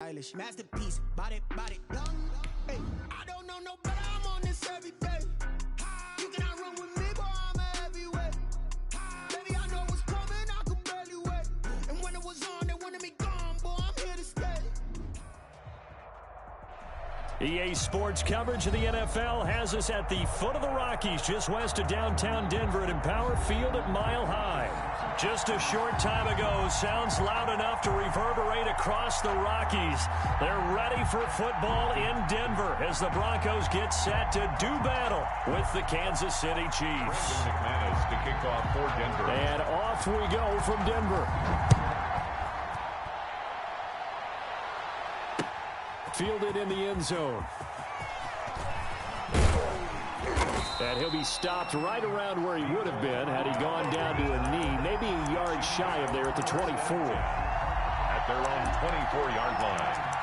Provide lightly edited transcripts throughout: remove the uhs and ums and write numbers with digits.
Stylish masterpiece, body, young. Hey, I don't know no better. I'm on this every day. You cannot run with me, boy. I'm a heavyweight. Baby, I know what's coming. I could barely wait. And when it was on, they wanted me gone, boy. I'm here to stay. EA Sports coverage of the NFL has us at the foot of the Rockies, just west of downtown Denver at Empower Field at Mile High. Just a short time ago, sounds loud enough to reverberate across the Rockies. They're ready for football in Denver as the Broncos get set to do battle with the Kansas City Chiefs. McManus to kick off for Denver. And off we go from Denver. Fielded in the end zone. And he'll be stopped right around where he would have been had he gone down to a knee, maybe a yard shy of there at the 24. At their own 24-yard line.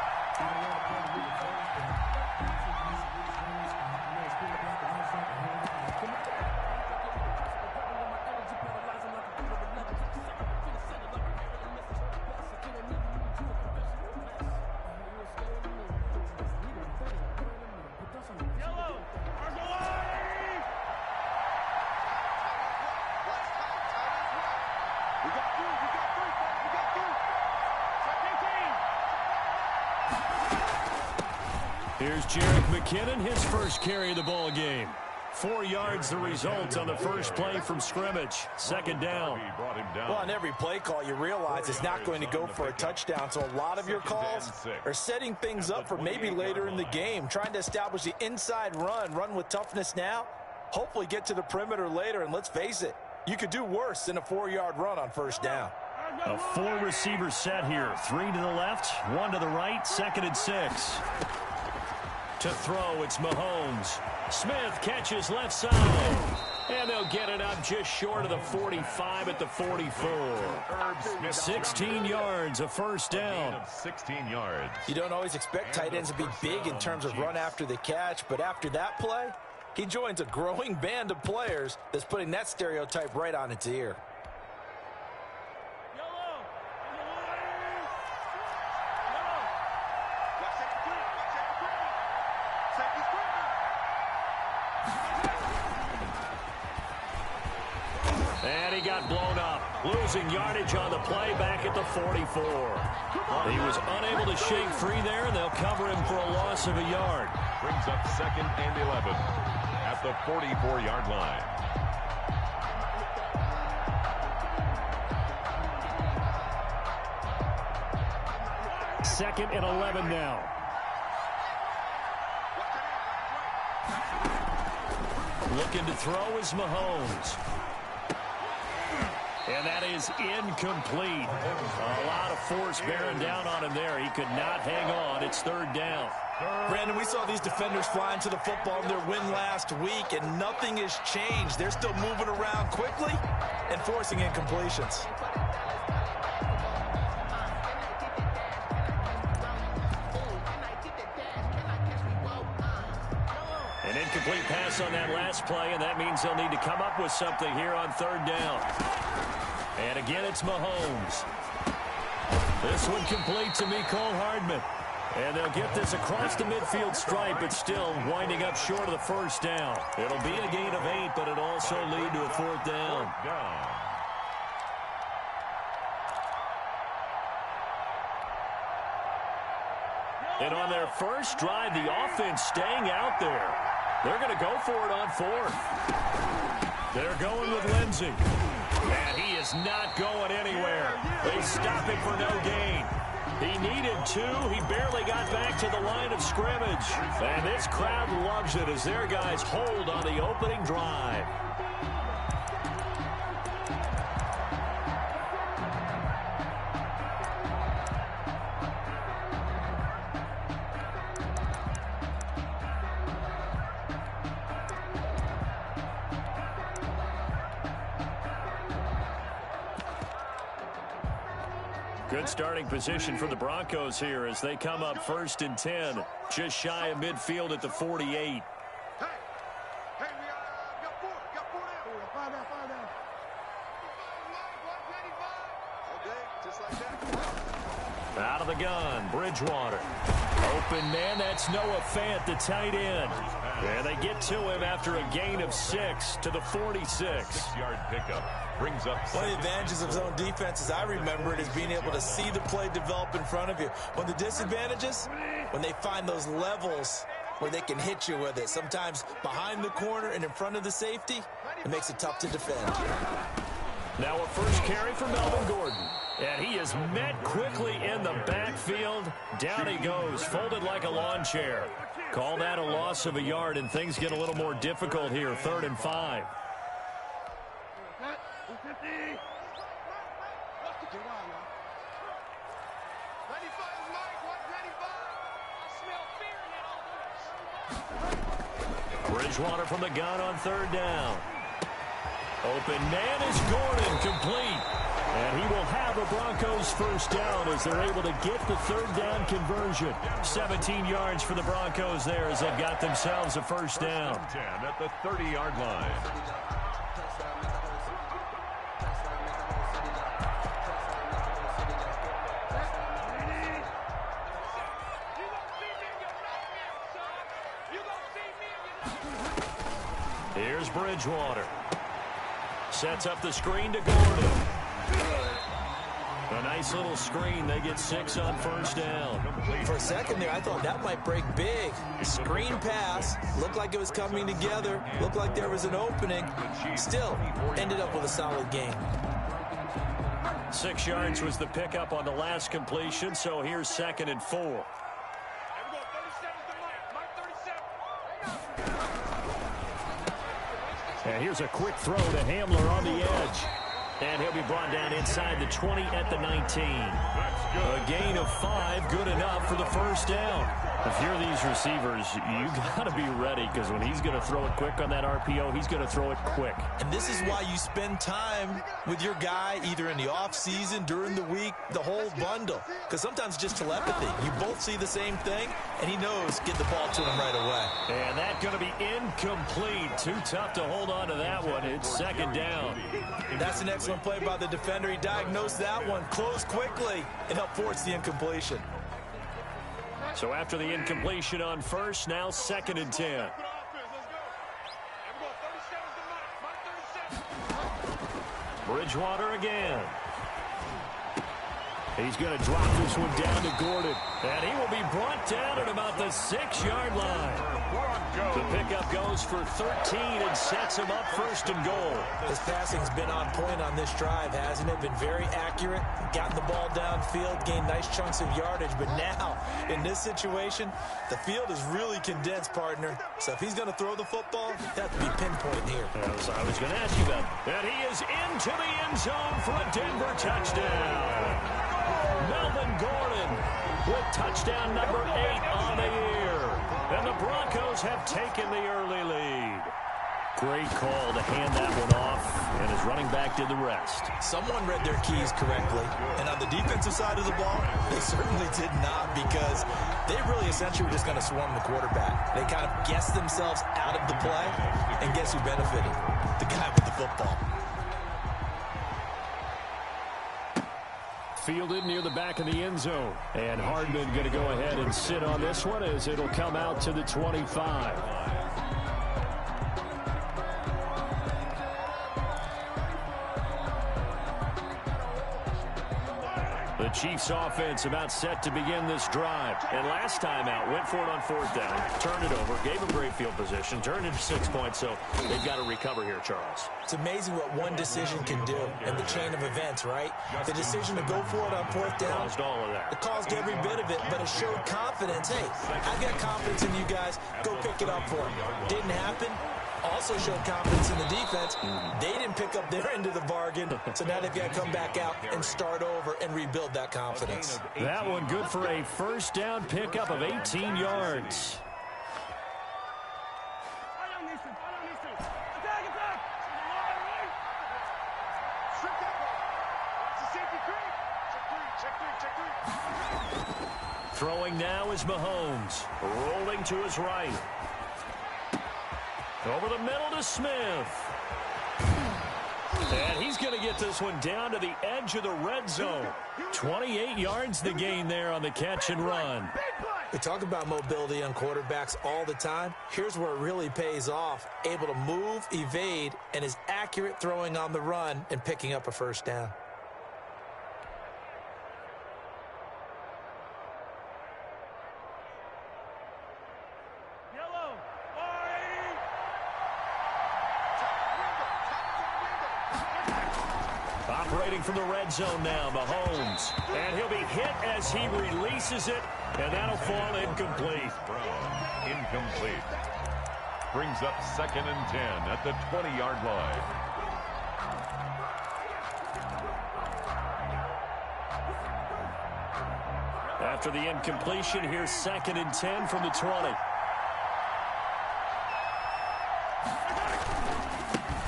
Here's Jerick McKinnon, his first carry of the ball game. 4 yards the result on the first play from scrimmage. Second down. Well, on every play call, you realize it's not going to go for a touchdown. So a lot of your calls are setting things up for maybe later in the game, trying to establish the inside run with toughness now, hopefully get to the perimeter later. And let's face it, you could do worse than a 4-yard run on first down. A 4-receiver set here. 3 to the left, 1 to the right, 2nd and 6. To throw, it's Mahomes. Smith catches left side. And they'll get it up just short of the 45 at the 44. 16 yards, a first down. 16 yards. You don't always expect tight ends to be big in terms of run after the catch, but after that play, he joins a growing band of players that's putting that stereotype right on its ear. And he got blown up, losing yardage on the play back at the 44. He was unable to shake free there, and they'll cover him for a loss of a yard. Brings up 2nd and 11 at the 44-yard line. Second and 11 now. Looking to throw is Mahomes. And that is incomplete. A lot of force bearing down on him there. He could not hang on. It's 3rd down. Brandon, we saw these defenders flying to the football in their win last week, and nothing has changed. They're still moving around quickly and forcing incompletions. An incomplete pass on that last play, and that means they'll need to come up with something here on 3rd down. And again, it's Mahomes. This one complete to Mecole Hardman. And they'll get this across the midfield stripe, but still winding up short of the first down. It'll be a gain of 8, but it'll also lead to a 4th down. And on their first drive, the offense staying out there. They're going to go for it on 4th. They're going with Lindsey. And he is not going anywhere. They stop him for no gain. He needed 2. He barely got back to the line of scrimmage. And this crowd loves it as their guys hold on the opening drive. Good starting position for the Broncos here as they come up 1st and 10. Just shy of midfield at the 48. Hey, we got 4 down. 5 down. Out of the gun, Bridgewater. Open man, that's Noah Fant, the tight end. And they get to him after a gain of 6 to the 46. 6-yard pickup. Brings up one of the advantages of zone defense, as I remember it, is being able to see the play develop in front of you. One of the disadvantages, when they find those levels where they can hit you with it, sometimes behind the corner and in front of the safety, it makes it tough to defend. Now a first carry for Melvin Gordon. And he is met quickly in the backfield. Down he goes, folded like a lawn chair. Call that a loss of a yard, and things get a little more difficult here. 3rd and 5. Bridgewater from the gun on 3rd down. Open man is Gordon, complete. And he will have a Broncos first down as they're able to get the 3rd down conversion. 17 yards for the Broncos there as they've got themselves a first down. 10 at the 30-yard line. Here's Bridgewater. Sets up the screen to Gordon. A nice little screen. They get 6 on first down. For a second there, I thought that might break big. Screen pass. Looked like it was coming together. Looked like there was an opening. Still, ended up with a solid game. 6 yards was the pickup on the last completion, so here's 2nd and 4. And here's a quick throw to Hamler on the edge. And he'll be brought down inside the 20 at the 19. A gain of 5, good enough for the first down. If you're these receivers, you got to be ready, because when he's going to throw it quick on that RPO, he's going to throw it quick. And this is why you spend time with your guy either in the offseason, during the week, the whole bundle. Because sometimes just telepathy. You both see the same thing, and he knows get the ball to him right away. And that's going to be incomplete. Too tough to hold on to that one. It's 2nd down. That's an excellent play by the defender. He diagnosed that one, closed quickly, and helped force the incompletion. So after the incompletion on first, now 2nd and 10. Bridgewater again. He's going to drop this one down to Gordon. And he will be brought down at about the 6-yard line. The pickup goes for 13 and sets him up 1st and goal. His passing's been on point on this drive, hasn't it? Been very accurate, gotten the ball downfield, gained nice chunks of yardage. But now, in this situation, the field is really condensed, partner. So if he's going to throw the football, that would be pinpoint here. As I was going to ask you about. And he is into the end zone for a Denver touchdown. Melvin Gordon with touchdown number 8 on the year. And the Broncos have taken the early lead. Great call to hand that one off, and his running back did the rest. Someone read their keys correctly, and on the defensive side of the ball, they certainly did not, because they really essentially were just going to swarm the quarterback. They kind of guessed themselves out of the play, and guess who benefited? The guy with the football. Fielded near the back of the end zone. And Hardman going to go ahead and sit on this one as it'll come out to the 25. The Chiefs offense about set to begin this drive. And last time out, went for it on 4th down, turned it over, gave a great field position, turned into 6 points, so they've got to recover here, Charles. It's amazing what one decision can do in the chain of events, right? The decision to go for it on 4th down. Caused all of that. It caused every bit of it, but it showed confidence. Hey, I've got confidence in you guys. Go pick it up for him. Didn't happen. Also showed confidence in the defense. They didn't pick up their end of the bargain, so now they've got to come back out and start over and rebuild that confidence. That one good for a first down pickup of 18 yards. Throwing now is Mahomes, rolling to his right. Over the middle to Smith. And he's going to get this one down to the edge of the red zone. 28 yards the gain there on the catch and run. We talk about mobility on quarterbacks all the time. Here's where it really pays off. Able to move, evade, and is accurate throwing on the run and picking up a first down. Operating from the red zone now, Mahomes. And he'll be hit as he releases it, and that'll fall incomplete. Brown, incomplete. Brings up 2nd and 10 at the 20-yard line. After the incompletion, here's 2nd and 10 from the 20.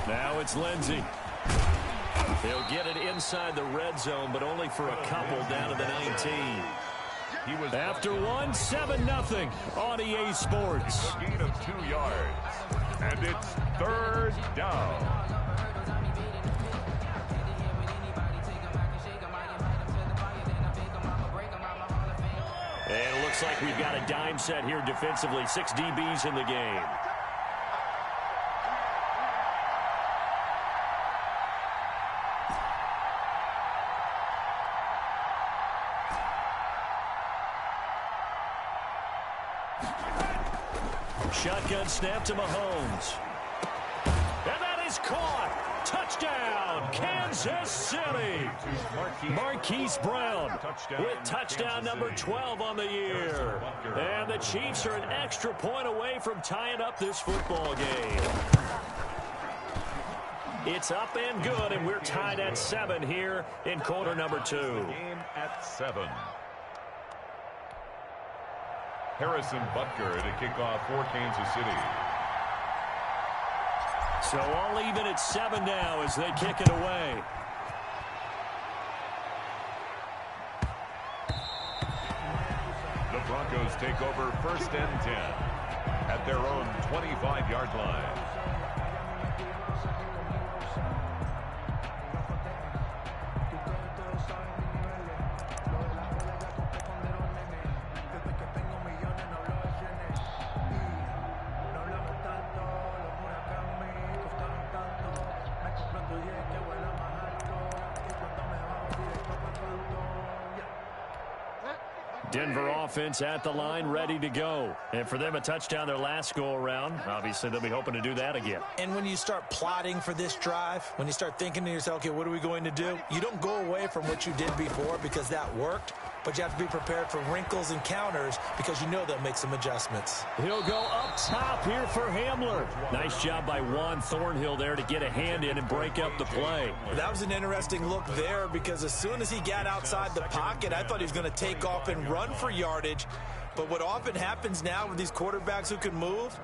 Now it's Lindsey. He'll get it inside the red zone, but only for a couple down to the 19. He was after one, 7-0 on EA Sports. A gain of 2 yards. And it's 3rd down. And it looks like we've got a dime set here defensively. 6 DBs in the game. Shotgun snap to Mahomes. And that is caught. Touchdown, Kansas City. Marquise Brown with touchdown number 12 on the year. And the Chiefs are an extra point away from tying up this football game. It's up and good, and we're tied at 7 here in quarter number 2. Game at 7. Harrison Butker to kick off for Kansas City. So all even at 7 now as they kick it away. The Broncos take over 1st and 10 at their own 25-yard line. Denver offense at the line, ready to go. And for them, a touchdown their last go-around. Obviously, they'll be hoping to do that again. And when you start plotting for this drive, when you start thinking to yourself, okay, what are we going to do? You don't go away from what you did before because that worked, but you have to be prepared for wrinkles and counters because you know they'll make some adjustments. He'll go up top here for Hamler. Nice job by Juan Thornhill there to get a hand in and break up the play. That was an interesting look there because as soon as he got outside the pocket, I thought he was going to take off and run for yardage. But what often happens now with these quarterbacks who can move,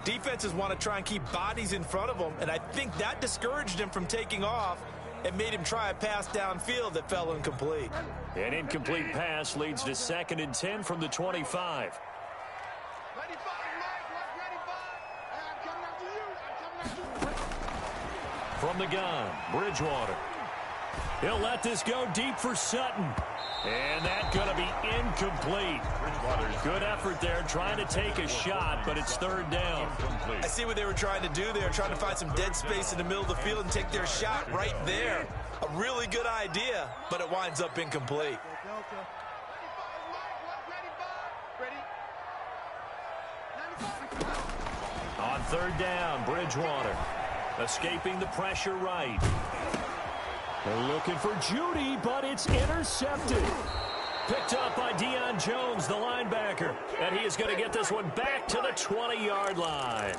defenses want to try and keep bodies in front of them, and I think that discouraged him from taking off and made him try a pass downfield that fell incomplete. An incomplete pass leads to 2nd and 10 from the 25. From the gun, Bridgewater. He'll let this go deep for Sutton. And that's going to be incomplete. Good effort there trying to take a shot, but it's 3rd down. I see what they were trying to do there, trying to find some dead space in the middle of the field and take their shot right there. A really good idea, but it winds up incomplete. On 3rd down, Bridgewater escaping the pressure right. They're looking for Judy, but it's intercepted. Picked up by Deion Jones, the linebacker. And he is going to get this one back to the 20-yard line.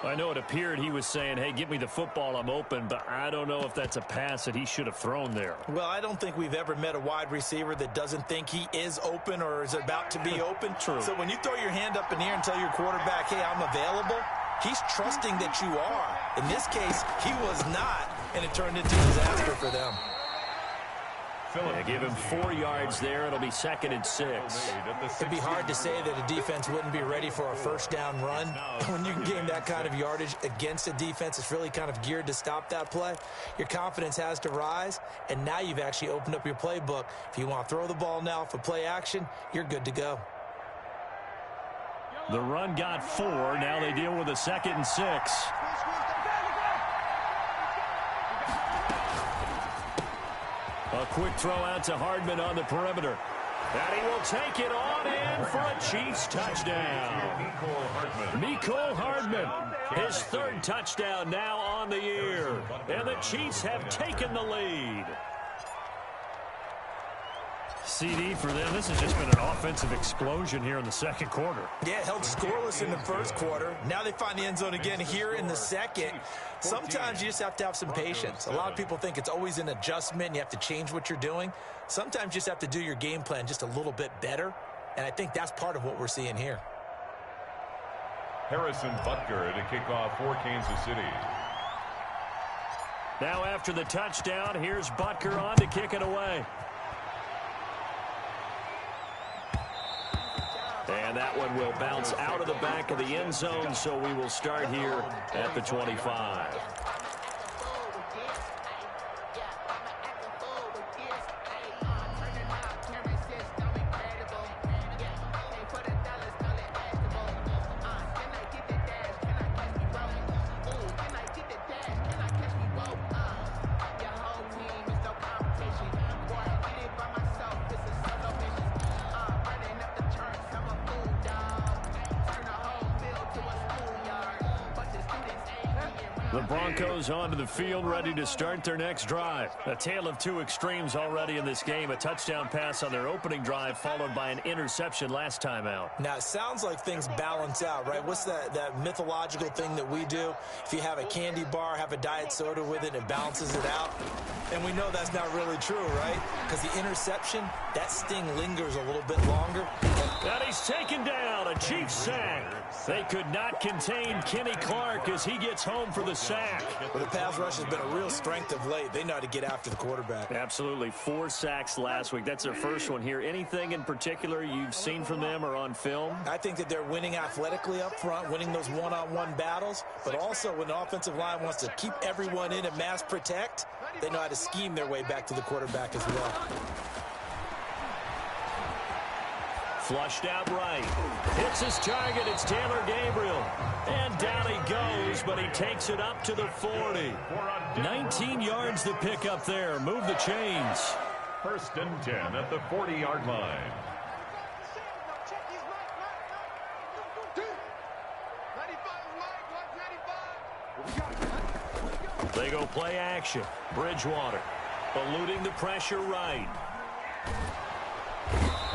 I know it appeared he was saying, hey, give me the football, I'm open, but I don't know if that's a pass that he should have thrown there. Well, I don't think we've ever met a wide receiver that doesn't think he is open or is about to be open. True. So when you throw your hand up in the air and tell your quarterback, hey, I'm available, he's trusting that you are. In this case, he was not, and it turned into a disaster for them. They give him 4 yards there. It'll be 2nd and 6. It'd be hard to say that a defense wouldn't be ready for a first down run. When you can gain that kind of yardage against a defense that's really kind of geared to stop that play, your confidence has to rise, and now you've actually opened up your playbook. If you want to throw the ball now for play action, you're good to go. The run got 4. Now they deal with a 2nd and 6. A quick throw out to Hardman on the perimeter. And he will take it on in for a Chiefs touchdown. Mecole Hardman, his 3rd touchdown now on the year. And the Chiefs have taken the lead. CD for them. This has just been an offensive explosion here in the 2nd quarter. Yeah, held scoreless in the 1st quarter. Now they find the end zone again here in the 2nd. Sometimes you just have to have some patience. A lot of people think it's always an adjustment. You have to change what you're doing. Sometimes you just have to do your game plan just a little bit better. And I think that's part of what we're seeing here. Harrison Butker to kick off for Kansas City. Now after the touchdown, here's Butker on to kick it away. And that one will bounce out of the back of the end zone, so we will start here at the 25. The Broncos onto the field, ready to start their next drive. A tale of 2 extremes already in this game. A touchdown pass on their opening drive, followed by an interception last time out. Now, it sounds like things balance out, right? What's that mythological thing that we do? If you have a candy bar, have a diet soda with it, it balances it out. And we know that's not really true, right? Because the interception, that sting lingers a little bit longer. And he's taken down. A Chiefs sack. They could not contain Kenny Clark as he gets home for the sack. Well, the pass rush has been a real strength of late. They know how to get after the quarterback. Absolutely. 4 sacks last week. That's their first one here. Anything in particular you've seen from them or on film? I think that they're winning athletically up front, winning those one-on-one battles, but also when the offensive line wants to keep everyone in and mass protect, they know how to scheme their way back to the quarterback as well. Flushed out right. Hits his target. It's Taylor Gabriel. And down he goes, but he takes it up to the 40. 19 yards to pick up there. Move the chains. 1st and 10 at the 40-yard line. They go play action. Bridgewater eluding the pressure right.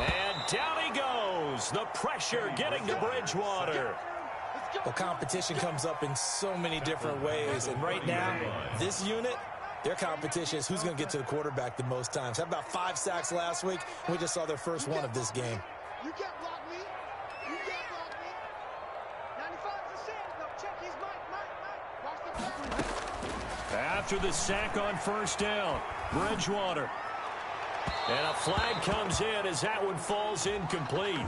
And down he goes. The pressure getting to Bridgewater. Well, competition comes up in so many different ways. And right now, this unit, their competition is who's going to get to the quarterback the most times. How about 5 sacks last week? We just saw their first one of this game. You can't block me. You can't block me. 95 is a sin. No, check his mic. Watch the play. After the sack on 1st down, Bridgewater. And a flag comes in as that one falls incomplete.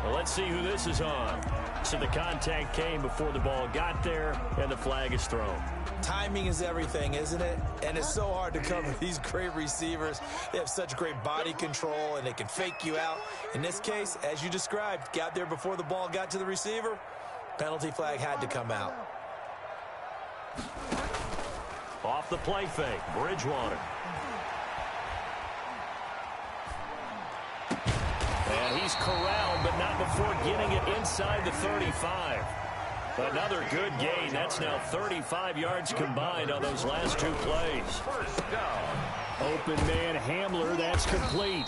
Well, let's see who this is on. So the contact came before the ball got there, and the flag is thrown. Timing is everything, isn't it? And it's so hard to cover these great receivers. They have such great body control, and they can fake you out. In this case, as you described, got there before the ball got to the receiver. Penalty flag had to come out. Off the play fake, Bridgewater. And he's corralled, but not before getting it inside the 35. Another good gain. That's now 35 yards combined on those last 2 plays. 1st down. Open man Hamler, that's complete.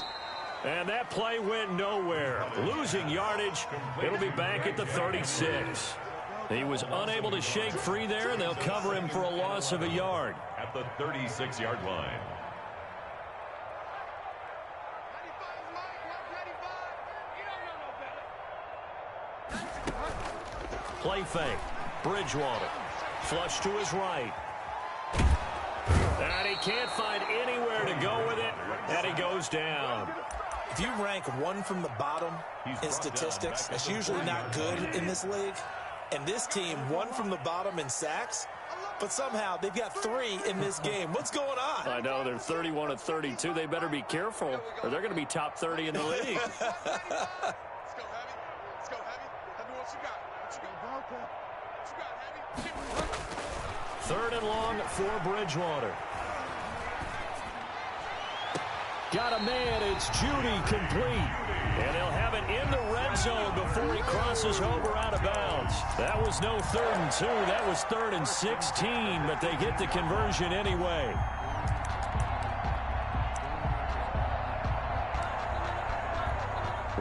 And that play went nowhere. Losing yardage. It'll be back at the 36. He was unable to shake free there, and they'll cover him for a loss of a yard. At the 36-yard line. Play fake. Bridgewater. Flush to his right. And he can't find anywhere to go with it, and he goes down. If you rank one from the bottom in statistics, that's usually not good in this league. And this team, one from the bottom in sacks, but somehow they've got 3 in this game. What's going on? I know, they're 31 of 32. They better be careful, or they're going to be top 30 in the league. Let's go, Heavy. Let's go, Heavy. Heavy, what you got? What you got? What you got, Heavy? Third and long for Bridgewater. Got a man, it's Judy complete. And he'll have it in the red zone before he crosses over out of bounds. That was no 3rd and 2, that was 3rd and 16, but they get the conversion anyway.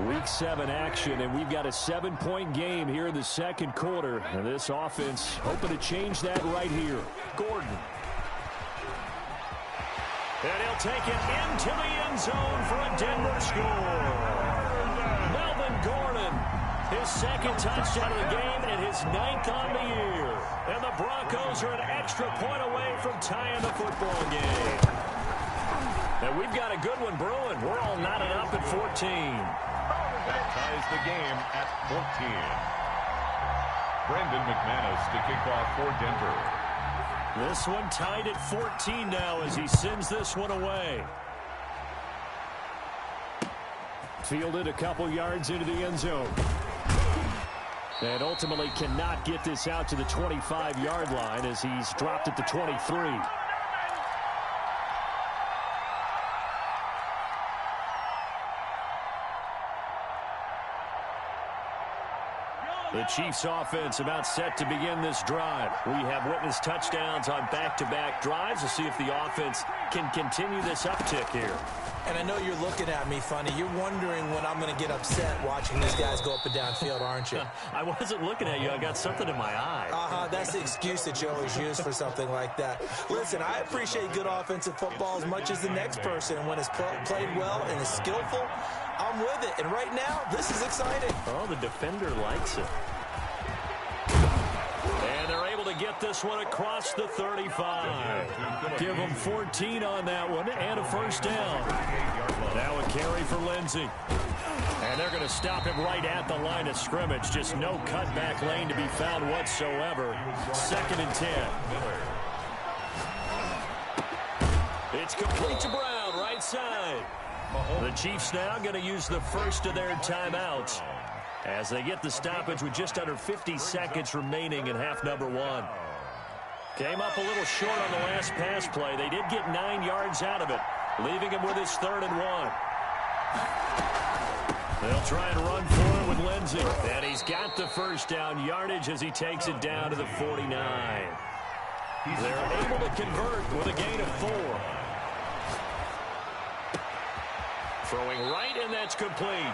Week 7 action, and we've got a 7-point game here in the second quarter. And this offense hoping to change that right here. Gordon. And he'll take it into the end zone for a Denver score. Melvin Gordon, his 2nd touchdown of the game and his 9th on the year. And the Broncos are an extra point away from tying the football game. And we've got a good one brewing. We're all knotted up at 14. That ties the game at 14. Brandon McManus to kick off for Denver. This one tied at 14 now as he sends this one away. Fielded a couple yards into the end zone. And ultimately cannot get this out to the 25-yard line as he's dropped at the 23. The Chiefs offense about set to begin this drive. We have witnessed touchdowns on back-to-back drives. We'll see if the offense can continue this uptick here. And I know you're looking at me funny. You're wondering when I'm going to get upset watching these guys go up and down field, aren't you? I wasn't looking at you. I got something in my eye. That's the excuse that you always use for something like that. Listen, I appreciate good offensive football as much as the next person. And when it's played well and is skillful, I'm with it. And right now, this is exciting. Oh, the defender likes it. And they're able to get this one across the 35. Give them 14 on that one and a first down. Now a carry for Lindsey. And they're going to stop him right at the line of scrimmage. Just no cutback lane to be found whatsoever. 2nd and 10. It's complete to Brown, right side. The Chiefs now going to use the first of their timeouts as they get the stoppage with just under 50 seconds remaining in half number 1. Came up a little short on the last pass play. They did get 9 yards out of it, leaving him with his 3rd and 1. They'll try and run for it with Lindsey. And he's got the first down yardage as he takes it down to the 49. They're able to convert with a gain of 4. Throwing right, and that's complete.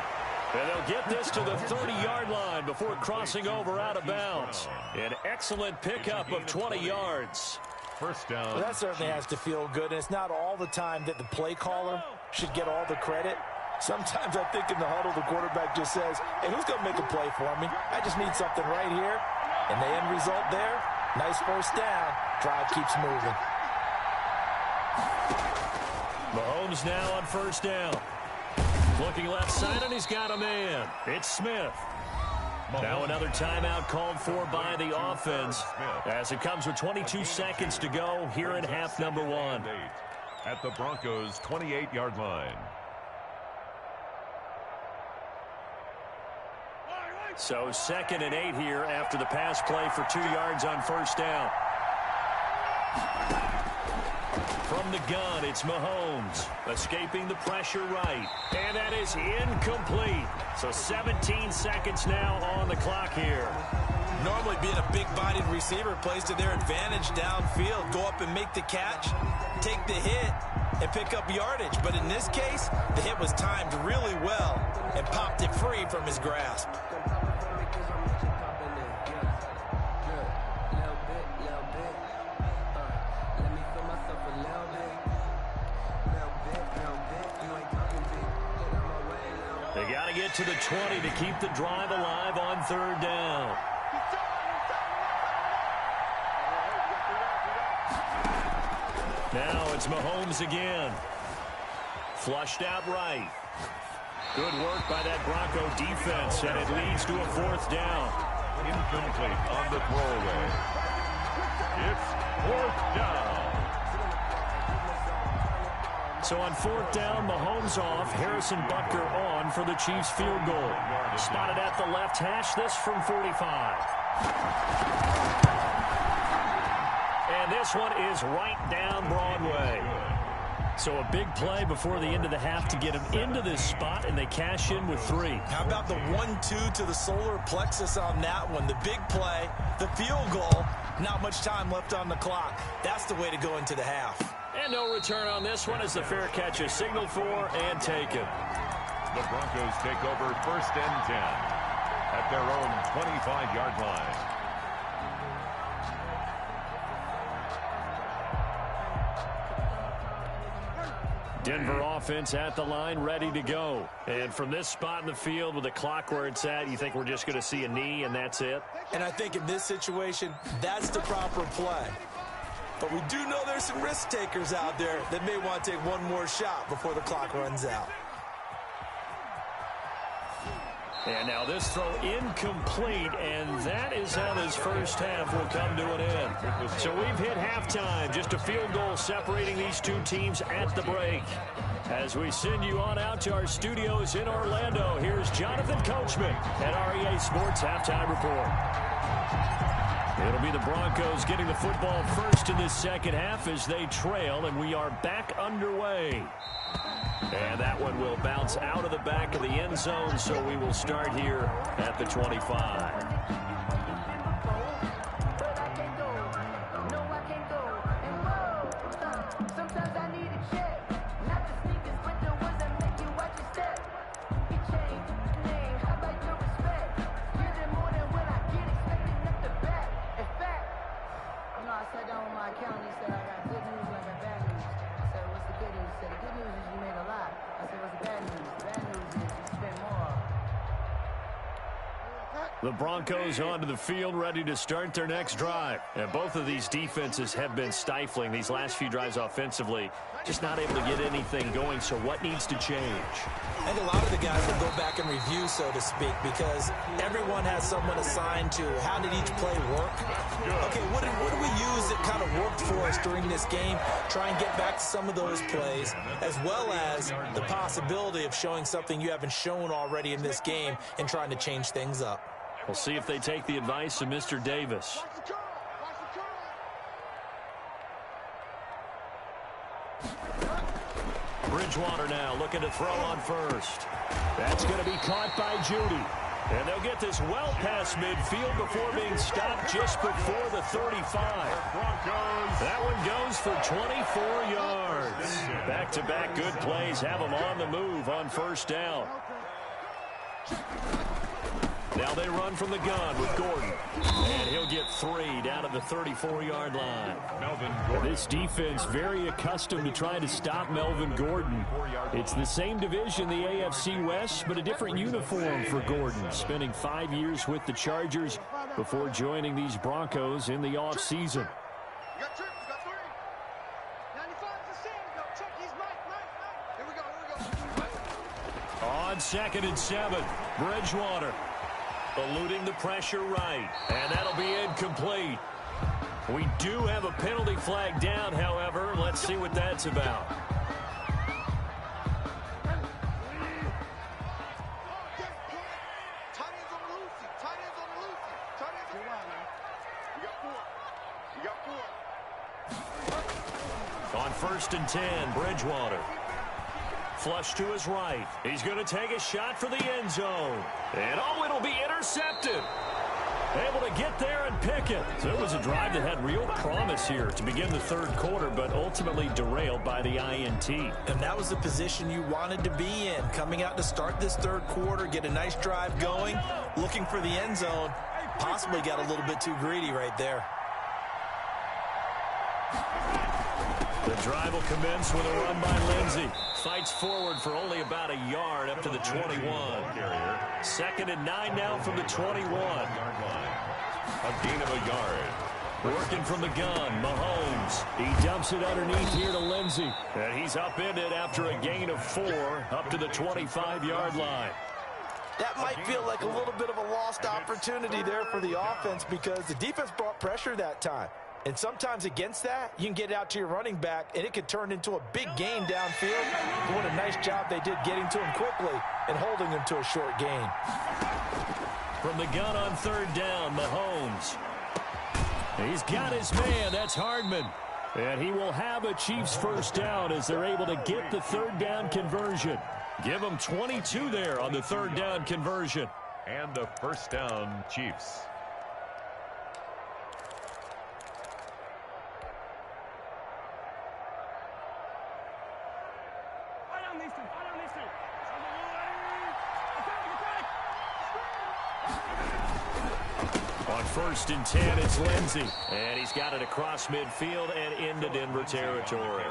And they'll get this to the 30-yard line before crossing over out of bounds. An excellent pickup of 20 yards. First down. Well, that certainly has to feel good. And it's not all the time that the play caller should get all the credit. Sometimes I think in the huddle, the quarterback just says, hey, who's going to make a play for me? I just need something right here. And the end result there, nice first down. Drive keeps moving. Mahomes now on first down. Looking left side, and he's got a man. It's Smith. Now another timeout called for by the offense as it comes with 22 seconds to go here in half number 1. At the Broncos' 28-yard line. So 2nd and 8 here after the pass play for 2 yards on first down. From the gun, it's Mahomes, escaping the pressure right. And that is incomplete. So 17 seconds now on the clock here. Normally being a big-bodied receiver plays to their advantage downfield. Go up and make the catch, take the hit, and pick up yardage. But in this case, the hit was timed really well and popped it free from his grasp. They got to get to the 20 to keep the drive alive on 3rd down. Now it's Mahomes again. Flushed out right. Good work by that Bronco defense, and it leads to a 4th down. Incomplete on the throwaway. It's 4th down. So on 4th down, Mahomes off, Harrison Butker on for the Chiefs field goal. Spotted at the left hash, this from 45. And this one is right down Broadway. So a big play before the end of the half to get him into this spot, and they cash in with 3. How about the 1-2 to the solar plexus on that one? The big play, the field goal, not much time left on the clock. That's the way to go into the half. And no return on this one as the fair catch is signaled for and taken. The Broncos take over 1st and 10 at their own 25-yard line. Denver offense at the line, ready to go. And from this spot in the field with the clock where it's at, you think we're just going to see a knee and that's it? And I think in this situation, that's the proper play. But we do know there's some risk takers out there that may want to take one more shot before the clock runs out. And now this throw incomplete, and that is how this first half will come to an end. So we've hit halftime, just a field goal separating these two teams at the break. As we send you on out to our studios in Orlando, here's Jonathan Coachman at REA Sports Halftime Report. It'll be the Broncos getting the football first in this second half as they trail, and we are back underway. And that one will bounce out of the back of the end zone, so we will start here at the 25. The Broncos onto the field, ready to start their next drive. And both of these defenses have been stifling these last few drives offensively. Just not able to get anything going, so what needs to change? I think a lot of the guys will go back and review, so to speak, because everyone has someone assigned to how did each play work. Okay, what did we use that kind of worked for us during this game? Try and get back to some of those plays, as well as the possibility of showing something you haven't shown already in this game and trying to change things up. We'll see if they take the advice of Mr. Davis. Bridgewater now looking to throw on first. That's going to be caught by Judy. And they'll get this well past midfield before being stopped just before the 35. That one goes for 24 yards. Back-to-back good plays have them on the move on first down. Now they run from the gun with Gordon. And he'll get 3 down at the 34-yard line. This defense very accustomed to trying to stop Melvin Gordon. It's the same division, the AFC West, but a different uniform for Gordon. Spending 5 years with the Chargers before joining these Broncos in the offseason. On 2nd and 7, Bridgewater. Eluding the pressure right, and that'll be incomplete. We do have a penalty flag down, however. Let's see what that's about. On 1st and 10, Bridgewater. Flush to his right. He's going to take a shot for the end zone. And it'll be intercepted. Able to get there and pick it. So it was a drive that had real promise here to begin the third quarter, but ultimately derailed by the INT. And that was the position you wanted to be in. Coming out to start this third quarter, get a nice drive going, looking for the end zone. Possibly got a little bit too greedy right there. The drive will commence with a run by Lindsey. Fights forward for only about a yard up to the 21. 2nd and 9 now from the 21. A gain of a yard. Working from the gun, Mahomes. He dumps it underneath here to Lindsey. And he's upended after a gain of 4 up to the 25-yard line. That might feel like a little bit of a lost opportunity there for the offense because the defense brought pressure that time. And sometimes against that, you can get it out to your running back, and it could turn into a big gain downfield. What a nice job they did getting to him quickly and holding him to a short gain. From the gun on 3rd down, Mahomes. He's got his man. That's Hardman. And he will have a Chiefs first down as they're able to get the 3rd down conversion. Give them 22 there on the 3rd down conversion. And the first down, Chiefs. On 1st and 10, it's Lindsey. And he's got it across midfield and into Denver territory.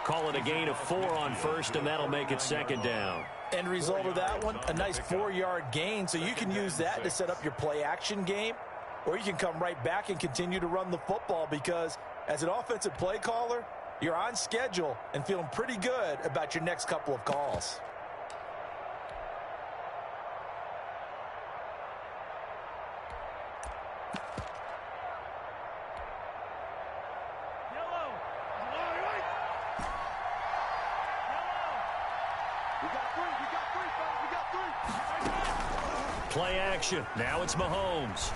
Call it a gain of 4 on 1st, and that'll make it 2nd down. End result of that one, a nice 4-yard gain, so you can use that to set up your play-action game, or you can come right back and continue to run the football because as an offensive play caller, you're on schedule and feeling pretty good about your next couple of calls. Play action. Now it's Mahomes.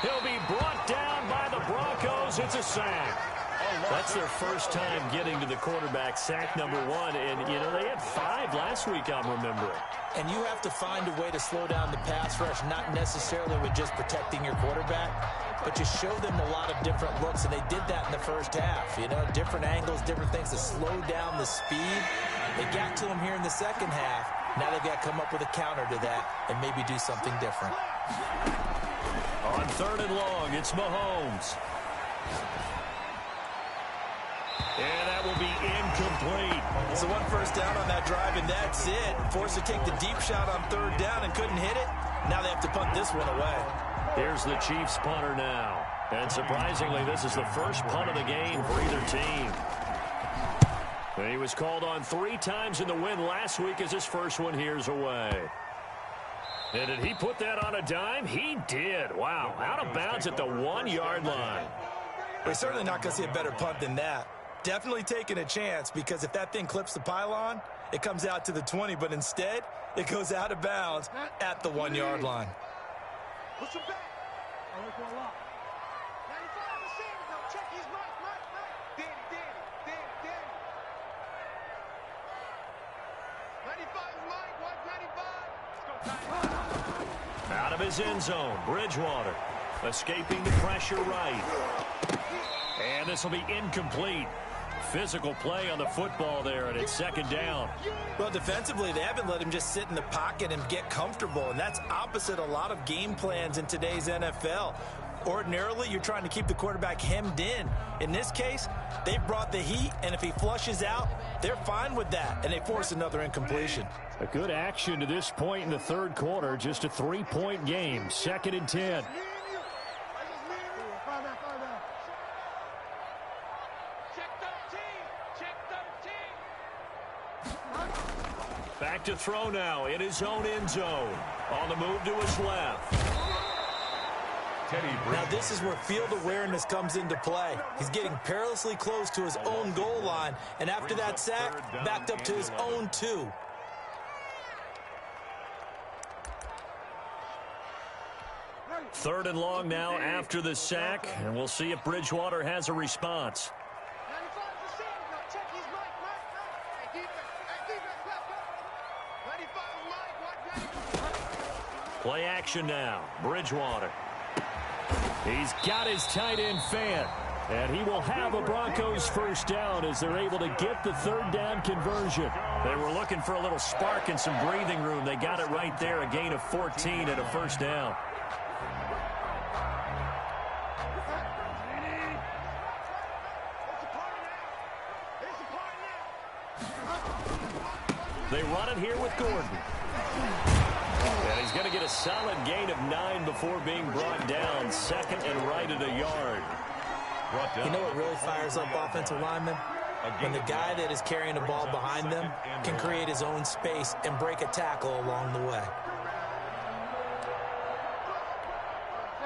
He'll be brought down by the Broncos. It's a sack. That's their first time getting to the quarterback, sack number 1. And, you know, they had 5 last week, I'm remembering. And you have to find a way to slow down the pass rush, not necessarily with just protecting your quarterback, but just show them a lot of different looks. And they did that in the first half. You know, different angles, different things to slow down the speed. They got to him here in the second half. Now they've got to come up with a counter to that and maybe do something different. On 3rd and long, it's Mahomes. And that will be incomplete. So 1 first down on that drive, and that's it. Forced to take the deep shot on 3rd down and couldn't hit it. Now they have to punt this one away. Here's the Chiefs punter now. And surprisingly, this is the first punt of the game for either team. He was called on 3 times in the win last week as his first one here's away. And did he put that on a dime? He did. Wow, out of bounds at the 1-yard line. We're certainly not going to see a better punt than that. Definitely taking a chance because if that thing clips the pylon, it comes out to the 20, but instead, it goes out of bounds at the 1-yard line. Push him back. I like one lot. 95 to 6. No, check his mic. Danny. 95 is Mike. Watch 95. Out of his end zone, Bridgewater escaping the pressure right. And this will be incomplete. Physical play on the football there, and it's 2nd down. Well, defensively, they haven't let him just sit in the pocket and get comfortable, and that's opposite a lot of game plans in today's NFL. Ordinarily, you're trying to keep the quarterback hemmed in. In this case, they brought the heat, and if he flushes out, they're fine with that, and they force another incompletion. A good action to this point in the 3rd quarter. Just a 3-point game. 2nd and 10. Back to throw now in his own end zone. On the move to his left. Now this is where field awareness comes into play. He's getting perilously close to his own goal line, and after that sack, backed up to his own 2. Third and long now after the sack, and we'll see if Bridgewater has a response. 95 to 6. No, check his mic. Hey, defense, left. 95 is Mike. Watch 95. Play action now. Bridgewater. He's got his tight end fan. And he will have a Broncos first down as they're able to get the 3rd down conversion. They were looking for a little spark and some breathing room. They got it right there, a gain of 14 and a first down. They run it here with Gordon. And he's going to get a a solid gain of 9 before being brought down. Second and right at a yard. You know what really fires up offensive linemen? When the guy that is carrying the ball behind them can create his own space and break a tackle along the way.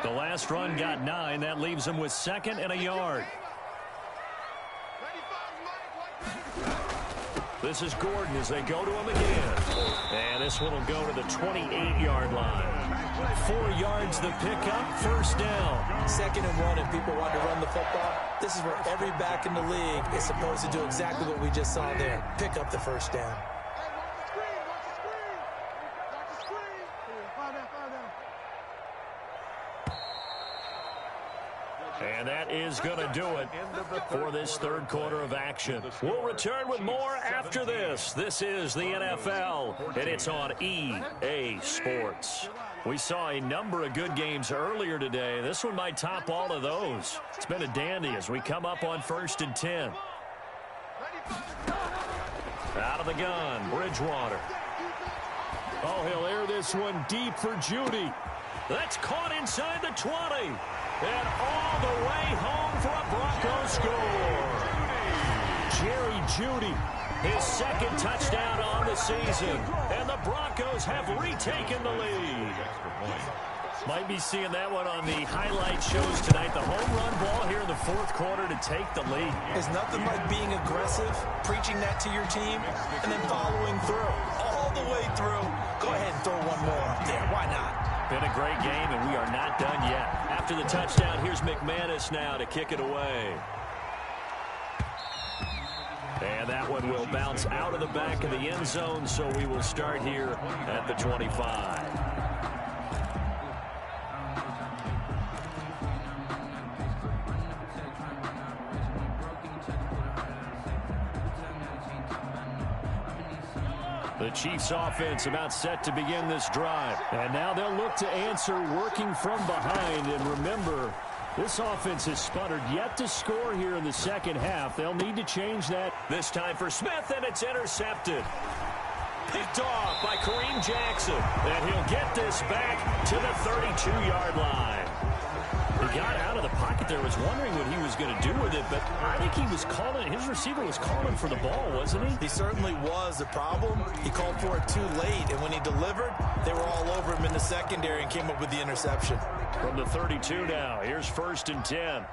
The last run got 9. That leaves him with second and a yard. This is Gordon as they go to him again. And this one will go to the 28-yard line. 4 yards the pickup, first down. Second and 1, and people want to run the football. This is where every back in the league is supposed to do exactly what we just saw there. Pick up the first down. And that is going to do it for this third quarter of action. We'll return with more after this. This is the NFL, and it's on EA Sports. We saw a number of good games earlier today. This one might top all of those. It's been a dandy as we come up on 1st and 10. Out of the gun, Bridgewater. Oh, he'll air this one deep for Judy. That's caught inside the 20. And all the way home for a Broncos score. Jerry Judy. His second touchdown on the season. And the Broncos have retaken the lead. Might be seeing that one on the highlight shows tonight. The home run ball here in the fourth quarter to take the lead. There's nothing like being aggressive, preaching that to your team, and then following through. All the way through. Go ahead and throw one more up there. Why not? Been a great game, and we are not done yet. After the touchdown, here's McManus now to kick it away. And that one will bounce out of the back of the end zone, so we will start here at the 25. The Chiefs offense about set to begin this drive. And now they'll look to answer working from behind. And remember, this offense has sputtered yet to score here in the second half. They'll need to change that. This time for Smith, and it's intercepted. Picked off by Kareem Jackson. And he'll get this back to the 32-yard line. He got out of the pocket there, was wondering what he was going to do with it, but I think he was calling, his receiver was calling for the ball, wasn't he? He certainly was. The problem, he called for it too late, and when he delivered, they were all over him in the secondary and came up with the interception. From the 32 now, here's 1st and 10.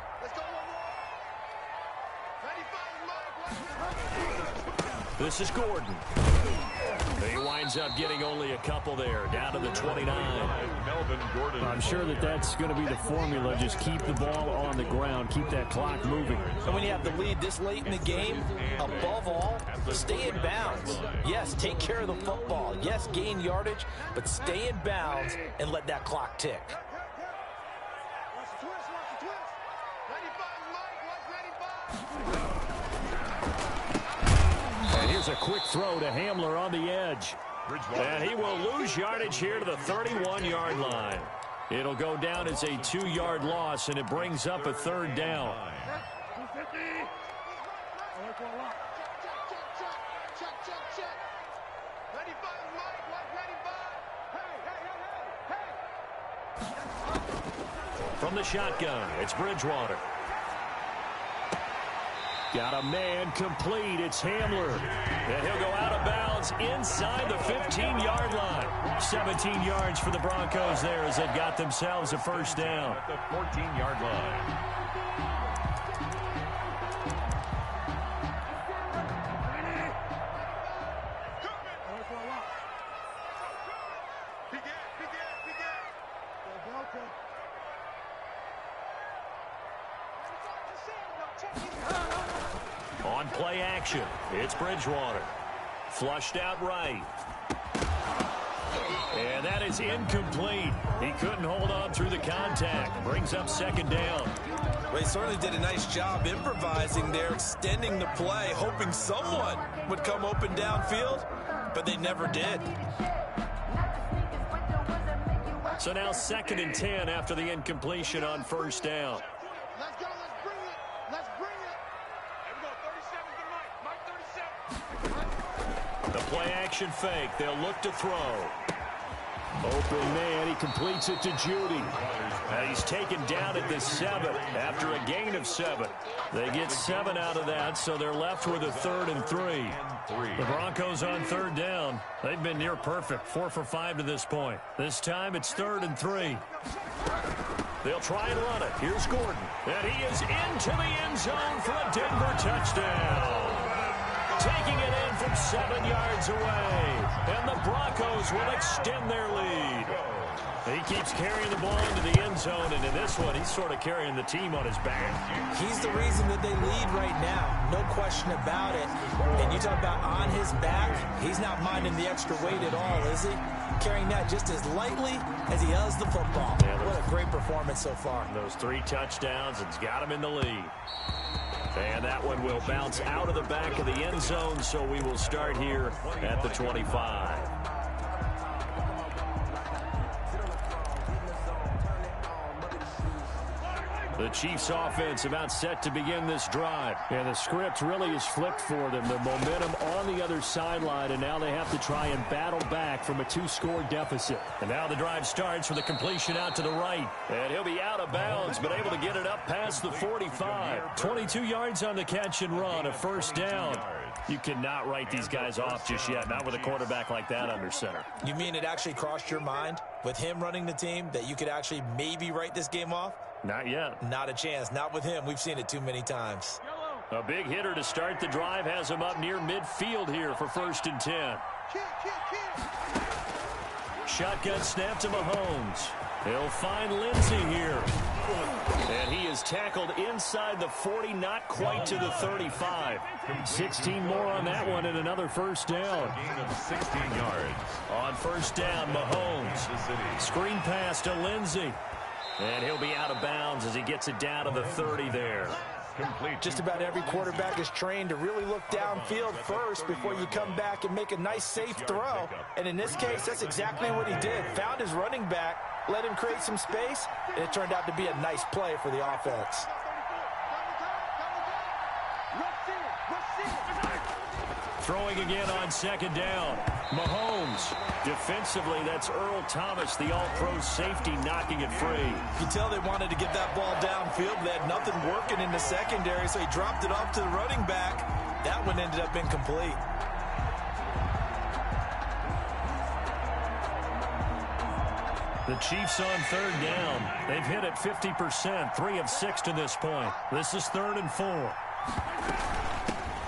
This is Gordon. He winds up getting only a couple there, down to the 29. I'm sure that that's going to be the formula. Just keep the ball on the ground. Keep that clock moving. And when you have the lead this late in the game, above all, stay in bounds. Yes, take care of the football. Yes, gain yardage, but stay in bounds and let that clock tick. And here's a quick throw to Hamler on the edge. And he will lose yardage here to the 31-yard line. It'll go down as a 2-yard loss, and it brings up a 3rd down. From the shotgun, it's Bridgewater. Got a man complete. It's Hamler. And he'll go out of bounds inside the 15-yard line. 17 yards for the Broncos there as they've got themselves a 1st down. At the 14-yard line. On play action, it's Bridgewater. Flushed out right. And that is incomplete. He couldn't hold on through the contact. Brings up 2nd down. Well, he certainly did a nice job improvising there, extending the play, hoping someone would come open downfield, but they never did. So now 2nd and 10 after the incompletion on 1st down. Let's go, let's bring it. Let's bring it. Here we go, 37 to the right. Mike 37. The play action fake. They'll look to throw. open man. He completes it to Judy. He's taken down at the 7 after a gain of 7. They get 7 out of that, so they're left with a 3rd and 3. The Broncos on 3rd down. They've been near perfect, 4 for 5 to this point. This time it's 3rd and 3. They'll try and run it. Here's Gordon. And he is into the end zone for a Denver touchdown. Taking it in from 7 yards away. And the Broncos will extend their lead. He keeps carrying the ball into the end zone, and in this one, he's sort of carrying the team on his back. He's the reason that they lead right now. No question about it. And you talk about on his back, he's not minding the extra weight at all, is he? Carrying that just as lightly as he does the football. Yeah, what a great performance so far. Those 3 touchdowns, it's got him in the lead. And that one will bounce out of the back of the end zone, so we will start here at the 25. The Chiefs offense about set to begin this drive. And the script really is flipped for them. The momentum on the other sideline, and now they have to try and battle back from a 2-score deficit. And now the drive starts with a completion out to the right. And he'll be out of bounds, but able to get it up past the 45. 22 yards on the catch and run, a 1st down. You cannot write these guys off just yet, not with a quarterback like that under center. You mean it actually crossed your mind with him running the team that you could actually maybe write this game off? Not yet. Not a chance. Not with him. We've seen it too many times. A big hitter to start the drive has him up near midfield here for 1st and 10. Shotgun snap to Mahomes. He'll find Lindsey here. And he is tackled inside the 40, not quite to the 35. 16 more on that one and another 1st down. Gain of 16 yards. On 1st down, Mahomes. Screen pass to Lindsey. And he'll be out of bounds as he gets it down to the 30 there. Complete. Just about every quarterback is trained to really look downfield first before you come back and make a nice, safe throw. And in this case, that's exactly what he did. Found his running back, let him create some space, and it turned out to be a nice play for the offense. Throwing again on 2nd down. Mahomes. Defensively, that's Earl Thomas, the all-pro safety, knocking it free. You can tell they wanted to get that ball downfield. They had nothing working in the secondary, so he dropped it off to the running back. That one ended up incomplete. The Chiefs on 3rd down. They've hit it 50%, 3 of 6 to this point. This is 3rd and 4.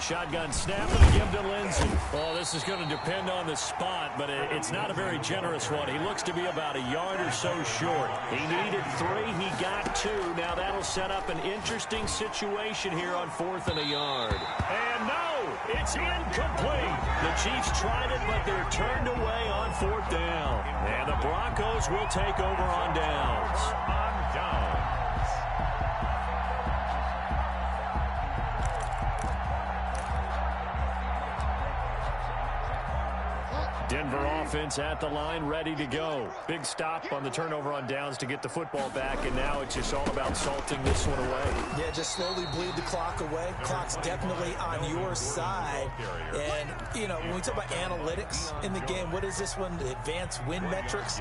Shotgun snap and give to Lindsey. Oh, this is going to depend on the spot, but it's not a very generous one. He looks to be about a yard or so short. He needed 3. He got 2. Now that'll set up an interesting situation here on 4th and a yard. And no, it's incomplete. The Chiefs tried it, but they're turned away on 4th down. And the Broncos will take over on downs. On downs. Denver offense at the line, ready to go. Big stop on the turnover on downs to get the football back, and now it's just all about salting this one away. Yeah, just slowly bleed the clock away. Clock's definitely on your side. And, you know, when we talk about analytics in the game, what is this one? The advanced win metrics?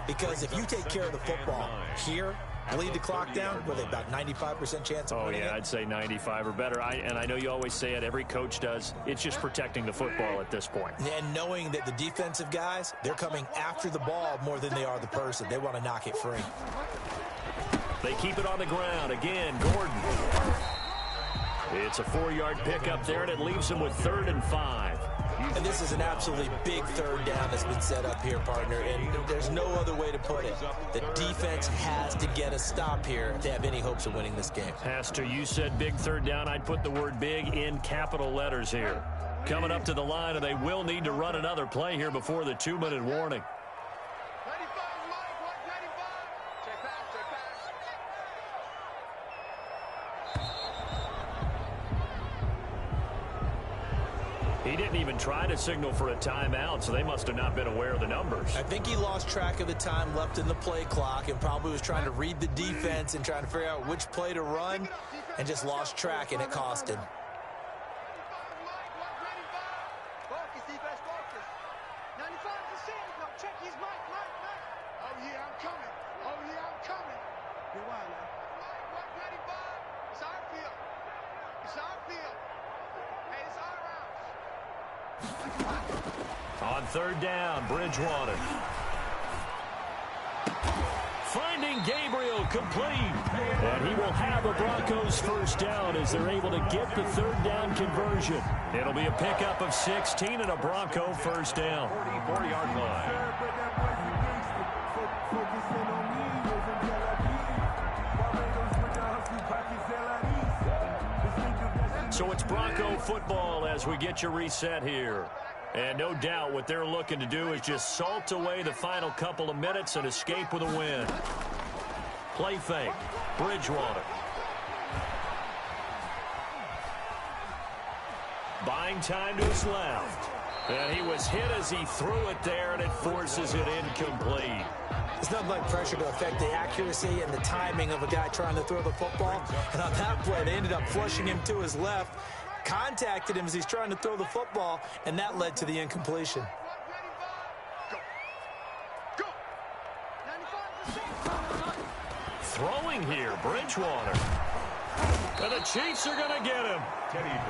Because if you take care of the football here, bleed the clock down, with about 95% chance of winning it? I'd say 95 or better. And I know you always say it, every coach does. It's just protecting the football at this point. And knowing that the defensive guys, they're coming after the ball more than they are the person. They want to knock it free. They keep it on the ground. Again, Gordon. It's a 4-yard pickup there, and it leaves them with 3rd and 5. And this is an absolutely big 3rd down that's been set up here, partner, and there's no other way to put it. The defense has to get a stop here if they have any hopes of winning this game. Has to. You said big 3rd down. I'd put the word big in capital letters here. Coming up to the line, and they will need to run another play here before the 2-minute warning. He didn't even try to signal for a timeout, so they must have not been aware of the numbers. I think he lost track of the time left in the play clock and probably was trying to read the defense and trying to figure out which play to run and just lost track, and it cost him. yeah, I'm coming. Oh, yeah, I'm coming. Get wild now. What, ready, Bob? It's our field. It's our field. Hey, it's our rounds. On third down, Bridgewater. Finding Gabriel complete. And he will have a Broncos first down as they're able to get the third down conversion. It'll be a pickup of 16 and a Bronco first down. 44-yard line. So it's Bronco football as we get you reset here. And no doubt what they're looking to do is just salt away the final couple of minutes and escape with a win. Play fake. Bridgewater. Buying time to his left. And he was hit as he threw it there, and it forces it incomplete. It's nothing like pressure to affect the accuracy and the timing of a guy trying to throw the football. And on that play, they ended up flushing him to his left, contacted him as he's trying to throw the football, and that led to the incompletion. Throwing here, Bridgewater. And the Chiefs are going to get him.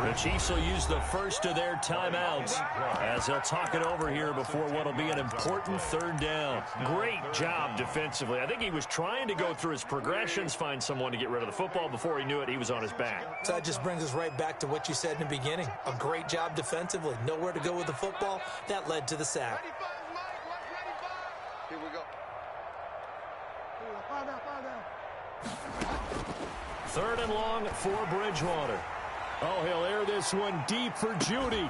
The Chiefs will use the first of their timeouts as they'll talk it over here before what will be an important third down. Great job defensively. I think he was trying to go through his progressions, find someone to get rid of the football. Before he knew it, he was on his back. So that just brings us right back to what you said in the beginning. A great job defensively. Nowhere to go with the football. That led to the sack. Here we go. Fall down, fall down. Third and long for Bridgewater. Oh, he'll air this one deep for Judy.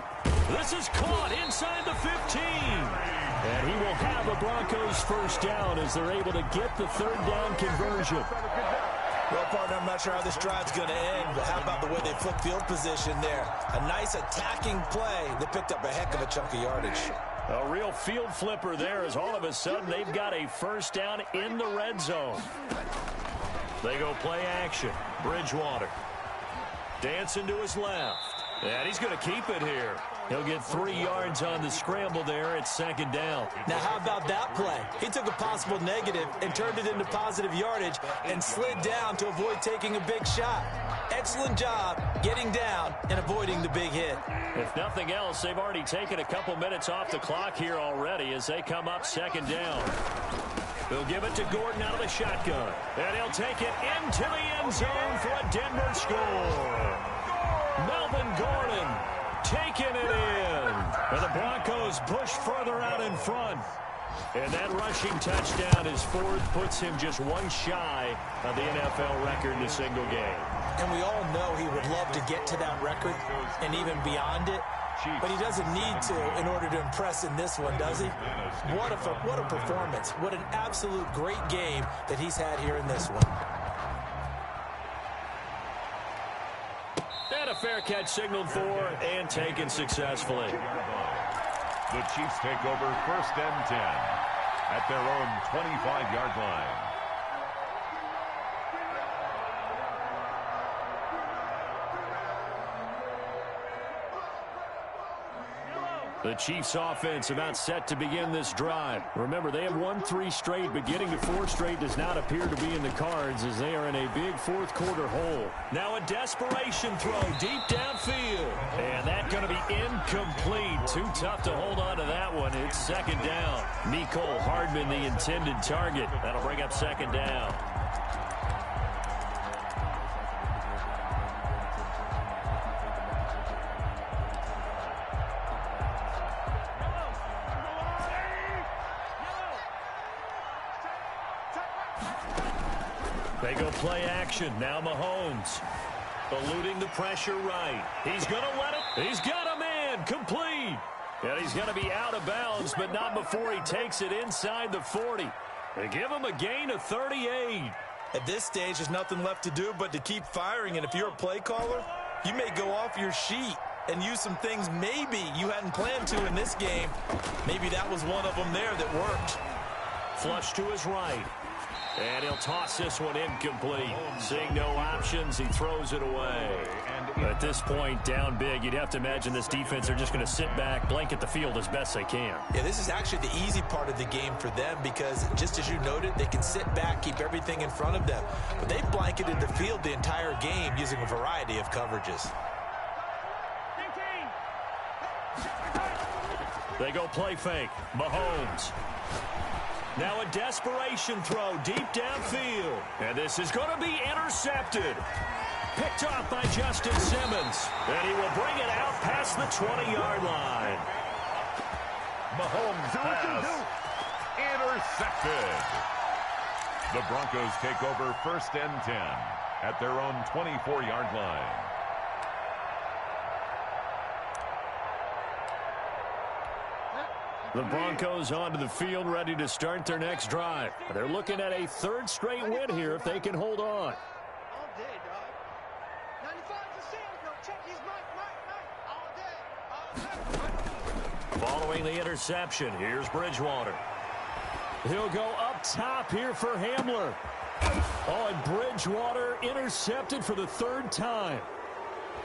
This is caught inside the 15. And he will have a Broncos first down as they're able to get the third down conversion. Well, partner, I'm not sure how this drive's going to end, but how about the way they flip field position there? A nice attacking play that picked up a heck of a chunk of yardage. A real field flipper there as all of a sudden they've got a first down in the red zone. They go play action. Bridgewater. Dancing to his left. And he's going to keep it here. He'll get 3 yards on the scramble there at second down. Now, how about that play? He took a possible negative and turned it into positive yardage and slid down to avoid taking a big shot. Excellent job getting down and avoiding the big hit. If nothing else, they've already taken a couple minutes off the clock here already as they come up second down. They'll give it to Gordon out of the shotgun. And he'll take it into the end zone for a Denver score. Melvin Gordon taking it in. And the Broncos push further out in front. And that rushing touchdown is fourth, puts him just one shy of the NFL record in a single game. And we all know he would love to get to that record and even beyond it. But he doesn't need to in order to impress in this one, does he? What a performance. What an absolute great game that he's had here in this one. And a fair catch signaled for and taken successfully. The Chiefs take over first and 10 at their own 25-yard line. The Chiefs offense about set to begin this drive. Remember, they have won 3 straight, but getting to 4 straight does not appear to be in the cards as they are in a big fourth quarter hole. Now a desperation throw deep downfield. And that's going to be incomplete. Too tough to hold on to that one. It's second down. Mecole Hardman, the intended target. That'll bring up second down. They go play action. Now Mahomes. Eluding the pressure right. He's going to let it. He's got a man. Complete. And he's going to be out of bounds, but not before he takes it inside the 40. They give him a gain of 38. At this stage, there's nothing left to do but to keep firing. And if you're a play caller, you may go off your sheet and use some things maybe you hadn't planned to in this game. Maybe that was one of them there that worked. Flush to his right. And he'll toss this one incomplete. Seeing no options, he throws it away. And At this point, down big, you'd have to imagine this defense are just going to sit back, blanket the field as best they can. Yeah, this is actually the easy part of the game for them because, just as you noted, they can sit back, keep everything in front of them. But they've blanketed the field the entire game using a variety of coverages. They go play fake. Mahomes. Now a desperation throw deep downfield. And this is going to be intercepted. Picked off by Justin Simmons. And he will bring it out past the 20-yard line. Mahomes pass. Intercepted. The Broncos take over 1st and 10 at their own 24-yard line. The Broncos onto the field, ready to start their next drive. They're looking at a 3rd straight win here if they can hold on. All day, dog. 95's a sin. No, check his mic. All day. Following the interception, here's Bridgewater. He'll go up top here for Hamler. Oh, and Bridgewater intercepted for the 3rd time.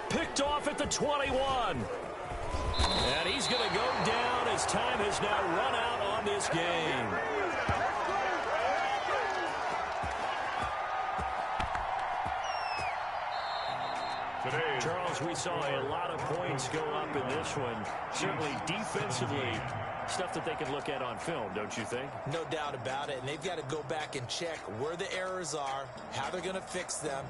Picked off at the 21. And he's going to go down as time has now run out on this game. Today, Charles, we saw a lot of points go up in this one. Certainly defensively, stuff that they can look at on film, don't you think? No doubt about it. And they've got to go back and check where the errors are, how they're going to fix them,